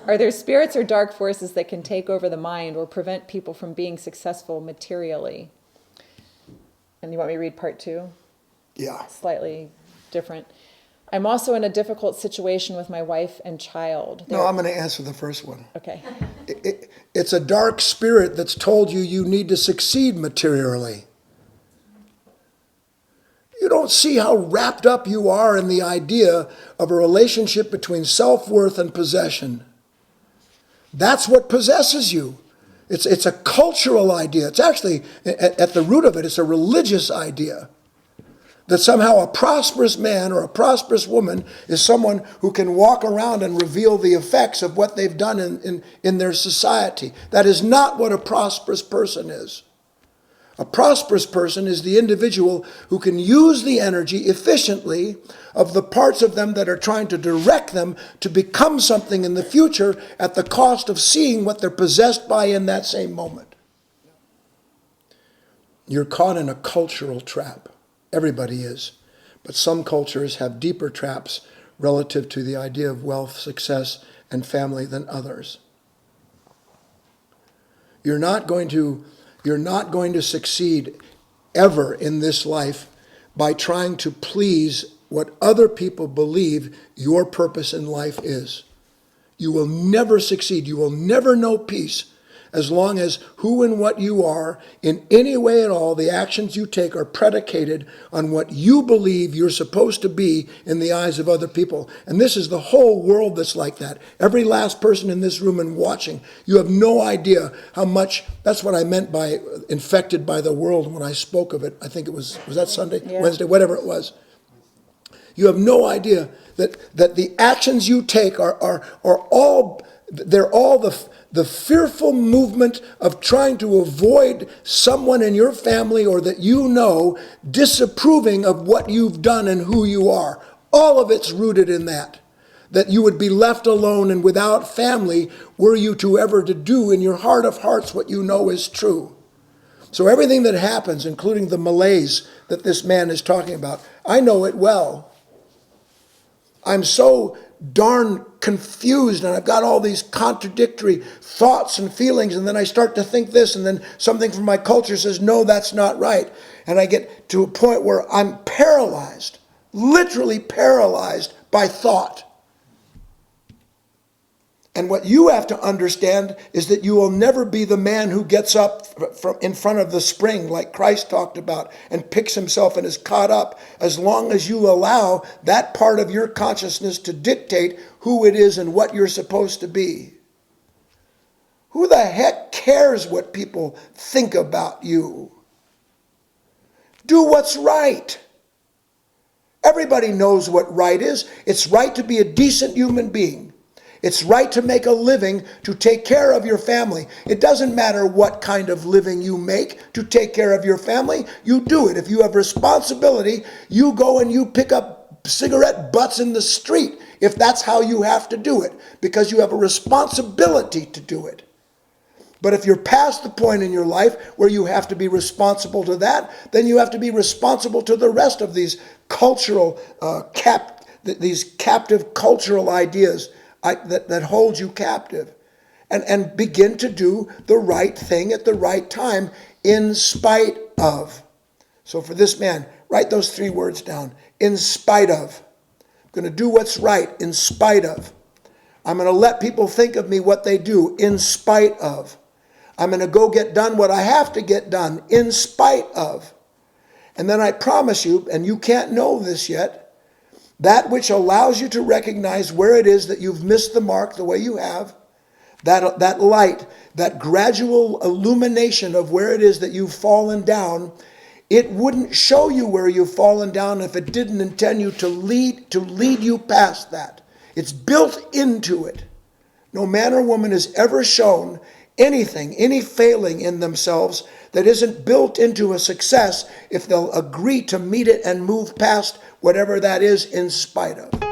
Are there spirits or dark forces that can take over the mind or prevent people from being successful materially? And you want me to read part 2? Yeah. Slightly different. I'm also in a difficult situation with my wife and child. No, I'm going to answer the first one. Okay. It's a dark spirit that's told you need to succeed materially. You don't see how wrapped up you are in the idea of a relationship between self-worth and possession. That's what possesses you. It's a cultural idea. It's actually, at the root of it, it's a religious idea. That somehow a prosperous man or a prosperous woman is someone who can walk around and reveal the effects of what they've done in their society. That is not what a prosperous person is. A prosperous person is the individual who can use the energy efficiently of the parts of them that are trying to direct them to become something in the future at the cost of seeing what they're possessed by in that same moment. You're caught in a cultural trap. Everybody is. But some cultures have deeper traps relative to the idea of wealth, success, and family than others. You're not going to succeed ever in this life by trying to please what other people believe your purpose in life is. You will never succeed. You will never know peace as long as who and what you are, in any way at all, the actions you take are predicated on what you believe you're supposed to be in the eyes of other people. And this is the whole world that's like that. Every last person in this room and watching, you have no idea how much, that's what I meant by infected by the world when I spoke of it. I think it was that Sunday? Yeah. Wednesday, whatever it was. You have no idea that the actions you take are all, they're all the fearful movement of trying to avoid someone in your family or that you know disapproving of what you've done and who you are. All of it's rooted in that you would be left alone and without family were you to ever to do in your heart of hearts what you know is true. So everything that happens, including the malaise that this man is talking about, I know it well. I'm so darn confused and I've got all these contradictory thoughts and feelings, and then I start to think this, and then something from my culture says, no, that's not right. And I get to a point where I'm paralyzed, literally paralyzed by thought. And what you have to understand is that you will never be the man who gets up from in front of the spring like Christ talked about and picks himself and is caught up, as long as you allow that part of your consciousness to dictate who it is and what you're supposed to be. Who the heck cares what people think about you? Do what's right. Everybody knows what right is. It's right to be a decent human being. It's right to make a living to take care of your family. It doesn't matter what kind of living you make to take care of your family. You do it. If you have responsibility, you go and you pick up cigarette butts in the street if that's how you have to do it, because you have a responsibility to do it. But if you're past the point in your life where you have to be responsible to that, then you have to be responsible to the rest of these cultural, these captive cultural ideas that hold you captive, and begin to do the right thing at the right time in spite of. So for this man, write those 3 words down. In spite of. I'm going to do what's right in spite of. I'm going to let people think of me what they do in spite of. I'm going to go get done what I have to get done in spite of. And then I promise you, and you can't know this yet, that which allows you to recognize where it is that you've missed the mark the way you have, that light, that gradual illumination of where it is that you've fallen down, it wouldn't show you where you've fallen down if it didn't intend you to lead you past that. It's built into it. No man or woman is ever shown anything, any failing in themselves that isn't built into a success if they'll agree to meet it and move past whatever that is in spite of.